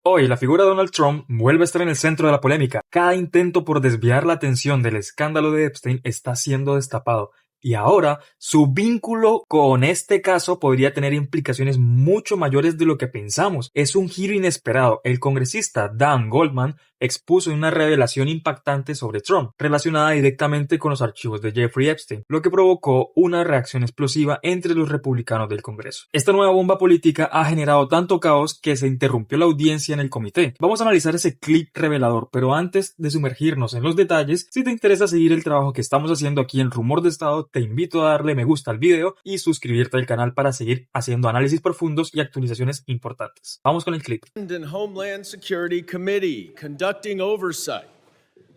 Hoy, la figura de Donald Trump vuelve a estar en el centro de la polémica. Cada intento por desviar la atención del escándalo de Epstein está siendo destapado. Y ahora, su vínculo con este caso podría tener implicaciones mucho mayores de lo que pensamos. Es un giro inesperado. El congresista Dan Goldman expuso una revelación impactante sobre Trump, relacionada directamente con los archivos de Jeffrey Epstein, lo que provocó una reacción explosiva entre los republicanos del Congreso. Esta nueva bomba política ha generado tanto caos que se interrumpió la audiencia en el comité. Vamos a analizar ese clip revelador, pero antes de sumergirnos en los detalles, si te interesa seguir el trabajo que estamos haciendo aquí en Rumor de Estado, te invito a darle me gusta al video y suscribirte al canal para seguir haciendo análisis profundos y actualizaciones importantes. Vamos con el clip. Homeland Security Committee conducting oversight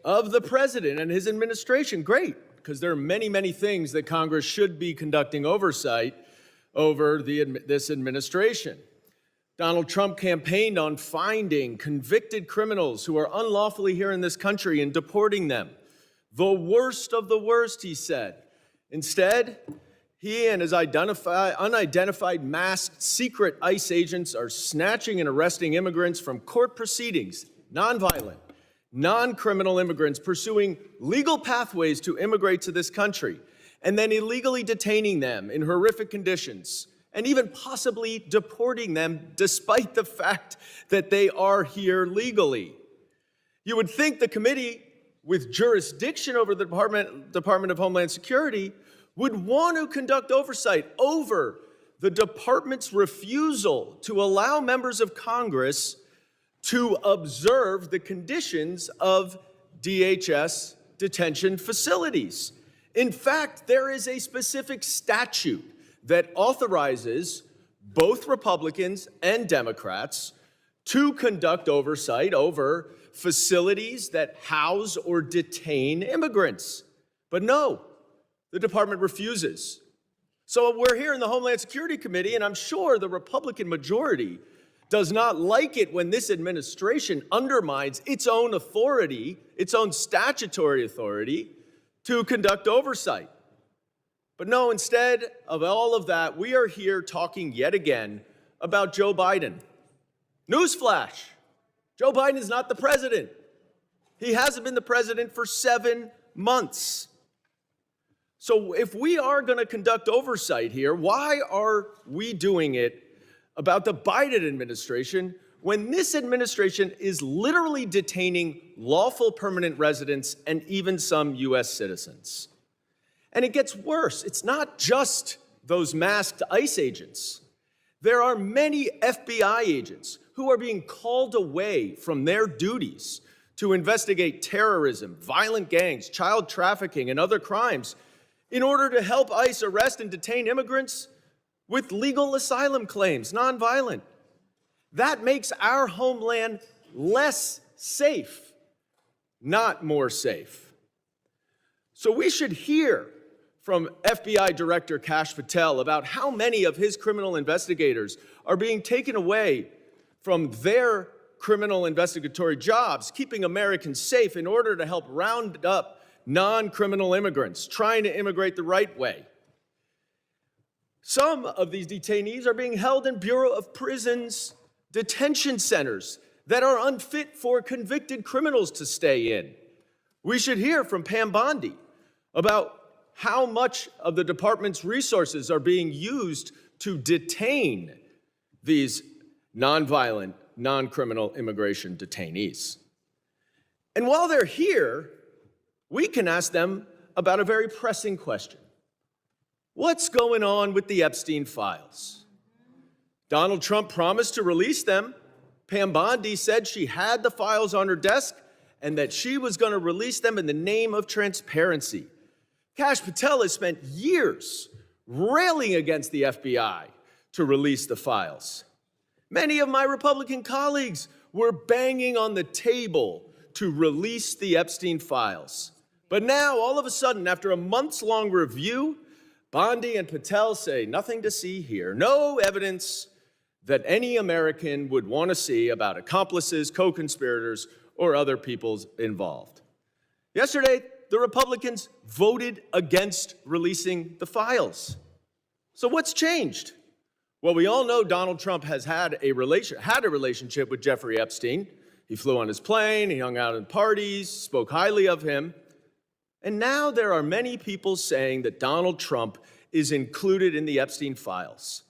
of the president and his administration. Great, because there are many things that Congress should be conducting oversight over this administration. Donald Trump campaigned on finding convicted criminals who are unlawfully here in this country and deporting them. The worst of the worst, he said. Instead, he and his unidentified masked secret ICE agents are snatching and arresting immigrants from court proceedings, nonviolent, non-criminal immigrants pursuing legal pathways to immigrate to this country, and then illegally detaining them in horrific conditions, and even possibly deporting them despite the fact that they are here legally. You would think the committee, with jurisdiction over the Department of Homeland Security, would want to conduct oversight over the department's refusal to allow members of Congress to observe the conditions of DHS detention facilities. In fact, there is a specific statute that authorizes both Republicans and Democrats to conduct oversight over facilities that house or detain immigrants. But no, the department refuses. So we're here in the Homeland Security Committee, and I'm sure the Republican majority does not like it when this administration undermines its own authority, its own statutory authority, to conduct oversight. But no, instead of all of that, we are here talking yet again about Joe Biden. Newsflash, Joe Biden is not the president. He hasn't been the president for 7 months. So if we are going to conduct oversight here, why are we doing it about the Biden administration when this administration is literally detaining lawful permanent residents and even some U.S. citizens? And it gets worse. It's not just those masked ICE agents. There are many FBI agents who are being called away from their duties to investigate terrorism, violent gangs, child trafficking, and other crimes in order to help ICE arrest and detain immigrants with legal asylum claims, nonviolent. That makes our homeland less safe, not more safe. So we should hear from FBI Director Kash Patel about how many of his criminal investigators are being taken away from their criminal investigatory jobs, keeping Americans safe in order to help round up non-criminal immigrants trying to immigrate the right way. Some of these detainees are being held in Bureau of Prisons detention centers that are unfit for convicted criminals to stay in. We should hear from Pam Bondi about how much of the department's resources are being used to detain these nonviolent, non-criminal immigration detainees. And while they're here, we can ask them about a very pressing question. What's going on with the Epstein files? Donald Trump promised to release them. Pam Bondi said she had the files on her desk and that she was going to release them in the name of transparency. Kash Patel has spent years railing against the FBI to release the files. Many of my Republican colleagues were banging on the table to release the Epstein files. But now, all of a sudden, after a months-long review, Bondi and Patel say nothing to see here, no evidence that any American would want to see about accomplices, co-conspirators, or other people involved. Yesterday, the Republicans voted against releasing the files. So what's changed? Well, we all know Donald Trump has had a relationship with Jeffrey Epstein. He flew on his plane, he hung out at parties, spoke highly of him. And now there are many people saying that Donald Trump is included in the Epstein files.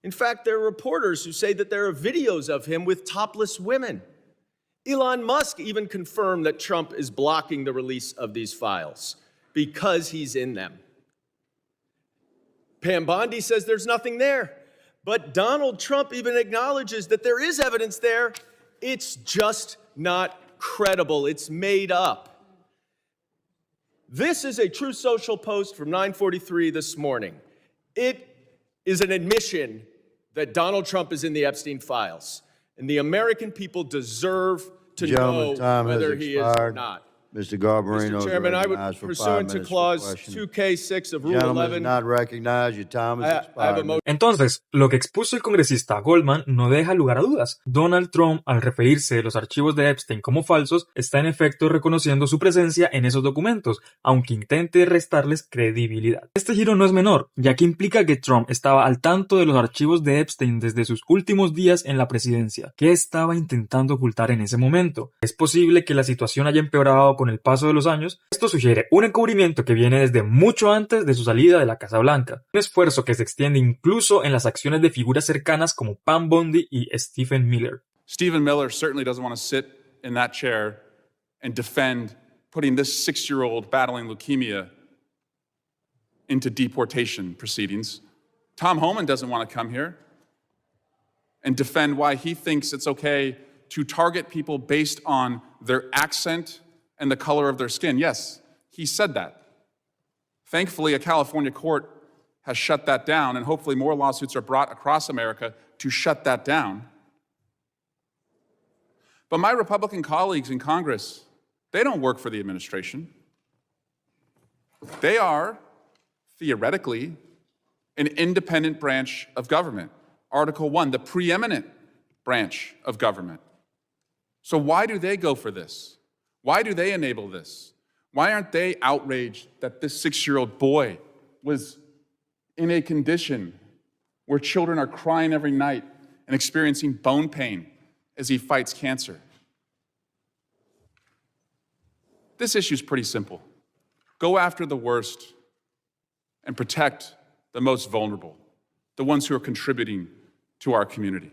In fact, there are reporters who say that there are videos of him with topless women. Elon Musk even confirmed that Trump is blocking the release of these files because he's in them. Pam Bondi says there's nothing there. But Donald Trump even acknowledges that there is evidence there. It's just not credible. It's made up. This is a Truth Social post from 9:43 this morning. It is an admission that Donald Trump is in the Epstein files. And the American people deserve to know whether he is or not. Mr. Garbarino, Mr. Chairman, I would, pursuant to Clause 2K6 of Rule 11, not recognized. Your time has expired. Entonces, lo que expuso el congresista Goldman no deja lugar a dudas. Donald Trump, al referirse de los archivos de Epstein como falsos, está en efecto reconociendo su presencia en esos documentos, aunque intente restarles credibilidad. Este giro no es menor, ya que implica que Trump estaba al tanto de los archivos de Epstein desde sus últimos días en la presidencia. ¿Qué estaba intentando ocultar en ese momento? Es posible que la situación haya empeorado con el paso de los años. Esto sugiere un encubrimiento que viene desde mucho antes de su salida de la Casa Blanca, un esfuerzo que se extiende incluso en las acciones de figuras cercanas como Pam Bondi y Stephen Miller. Stephen Miller certainly doesn't want to sit in that chair and defend putting this 6-year-old battling leukemia into deportation proceedings. Tom Homan doesn't want to come here and defend why he thinks it's okay to target people based on their accent and the color of their skin. Yes, he said that. Thankfully, a California court has shut that down, and hopefully more lawsuits are brought across America to shut that down. But my Republican colleagues in Congress, they don't work for the administration. They are, theoretically, an independent branch of government. Article 1, the preeminent branch of government. So why do they go for this? Why do they enable this? Why aren't they outraged that this 6-year-old boy was in a condition where children are crying every night and experiencing bone pain as he fights cancer? This issue is pretty simple. Go after the worst and protect the most vulnerable, the ones who are contributing to our community.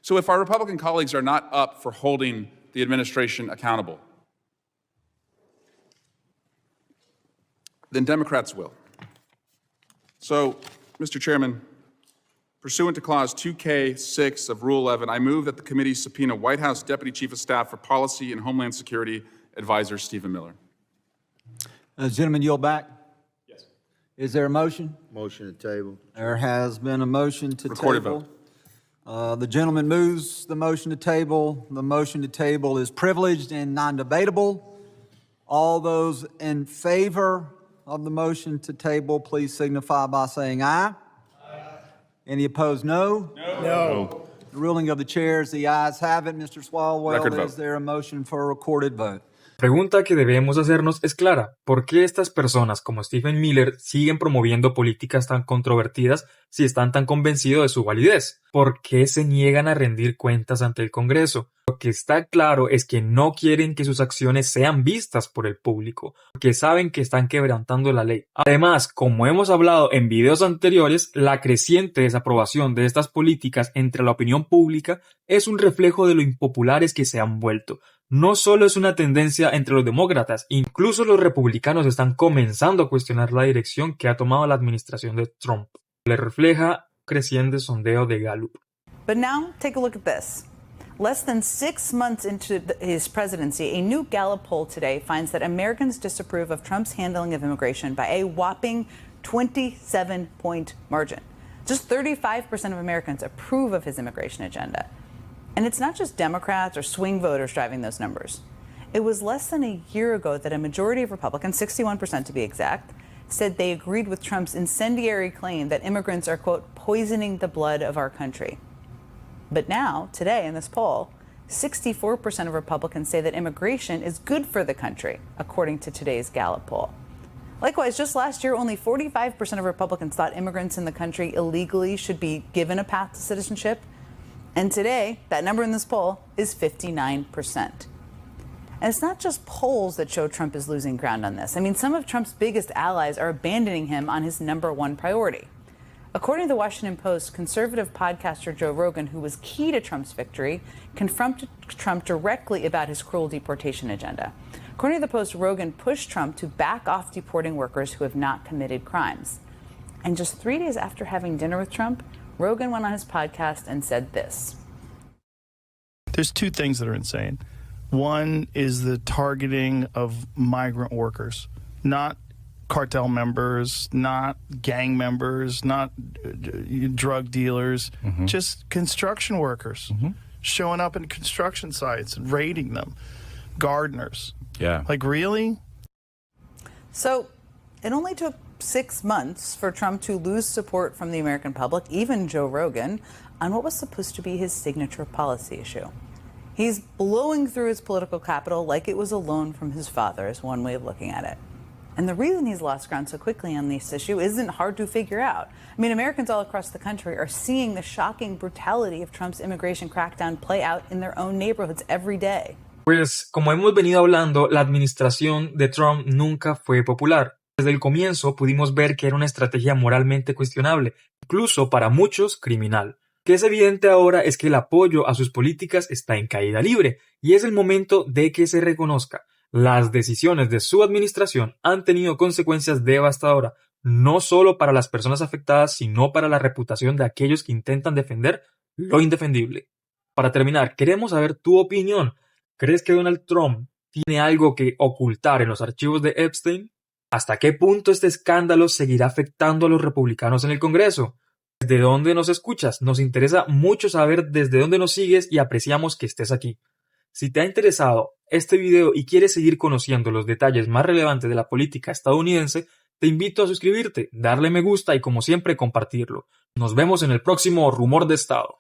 So if our Republican colleagues are not up for holding the administration accountable, then Democrats will. So, Mr. Chairman, pursuant to Clause 2K6 of Rule 11, I move that the committee subpoena White House Deputy Chief of Staff for Policy and Homeland Security Advisor Stephen Miller. Gentlemen, yield back. Yes. Is there a motion? Motion to table. There has been a motion to Recorded table. vote. The gentleman moves the motion to table. The motion to table is privileged and non-debatable. All those in favor of the motion to table, please signify by saying aye. Aye. Any opposed, no? No. The ruling of the chair is the ayes have it. Mr. Swalwell, is there a motion for a recorded vote? La pregunta que debemos hacernos es clara. ¿Por qué estas personas como Stephen Miller siguen promoviendo políticas tan controvertidas si están tan convencidos de su validez? ¿Por qué se niegan a rendir cuentas ante el Congreso? Lo que está claro es que no quieren que sus acciones sean vistas por el público, porque saben que están quebrantando la ley. Además, como hemos hablado en videos anteriores, la creciente desaprobación de estas políticas entre la opinión pública es un reflejo de lo impopulares que se han vuelto. No solo es una tendencia entre los demócratas, incluso los republicanos están comenzando a cuestionar la dirección que ha tomado la administración de Trump. Le refleja creciente sondeo de Gallup. But now, take a look at this. Less than 6 months into his presidency, a new Gallup poll today finds that Americans disapprove of Trump's handling of immigration by a whopping 27-point margin. Just 35% of Americans approve of his immigration agenda. And it's not just Democrats or swing voters driving those numbers. It was less than a year ago that a majority of Republicans, 61% to be exact, said they agreed with Trump's incendiary claim that immigrants are, quote, poisoning the blood of our country. But now, today in this poll, 64% of Republicans say that immigration is good for the country, according to today's Gallup poll. Likewise, just last year, only 45% of Republicans thought immigrants in the country illegally should be given a path to citizenship. And today, that number in this poll is 59%. And it's not just polls that show Trump is losing ground on this. I mean, some of Trump's biggest allies are abandoning him on his number one priority. According to the Washington Post, conservative podcaster Joe Rogan, who was key to Trump's victory, confronted Trump directly about his cruel deportation agenda. According to the Post, Rogan pushed Trump to back off deporting workers who have not committed crimes. And just 3 days after having dinner with Trump, Rogan went on his podcast and said this. There's two things that are insane. One is the targeting of migrant workers, not cartel members, not gang members, not drug dealers, just construction workers showing up in construction sites and raiding them, gardeners. Yeah. Like, really? So it only took 6 months for Trump to lose support from the American public, even Joe Rogan, on what was supposed to be his signature policy issue. He's blowing through his political capital like it was a loan from his father, is one way of looking at it. And the reason he's lost ground so quickly on this issue isn't hard to figure out. I mean, Americans all across the country are seeing the shocking brutality of Trump's immigration crackdown play out in their own neighborhoods every day. Pues, como hemos venido hablando, la administración de Trump nunca fue popular. Desde el comienzo pudimos ver que era una estrategia moralmente cuestionable, incluso para muchos criminal. Lo que es evidente ahora es que el apoyo a sus políticas está en caída libre, y es el momento de que se reconozca. Las decisiones de su administración han tenido consecuencias devastadoras, no solo para las personas afectadas, sino para la reputación de aquellos que intentan defender lo indefendible. Para terminar, queremos saber tu opinión. ¿Crees que Donald Trump tiene algo que ocultar en los archivos de Epstein? ¿Hasta qué punto este escándalo seguirá afectando a los republicanos en el Congreso? ¿Desde dónde nos escuchas? Nos interesa mucho saber desde dónde nos sigues y apreciamos que estés aquí. Si te ha interesado este video y quieres seguir conociendo los detalles más relevantes de la política estadounidense, te invito a suscribirte, darle me gusta y como siempre compartirlo. Nos vemos en el próximo Rumor de Estado.